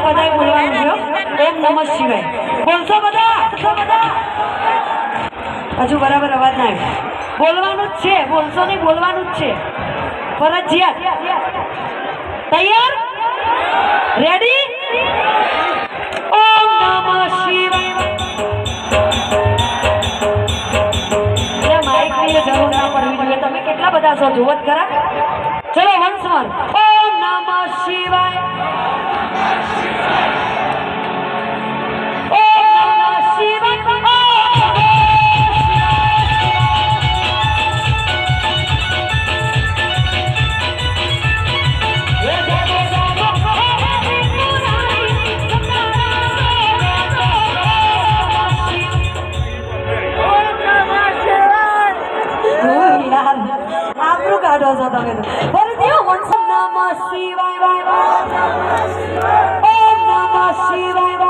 બધાએ બોલવાનું છે ઓમ નમઃ શિવાય બોલશો બધા હજુ બરાબર અવાજ ના આવ્યો બોલવાનું જ છે બોલશો નહીં બોલવાનું જ છે ફરજિયાત તૈયાર રેડી ઓમ નમઃ શિવાય માઇક ની જરૂર ના પડવી જોઈએ તમે કેટલા બધા છો જુઓ જ ખરા ચલો વંશ વન ઓમ નમઃ શિવાય કાઢો છો તમે તો ફરીથી ઓમ નમઃ શિવાય ઓમ નમઃ શિવાય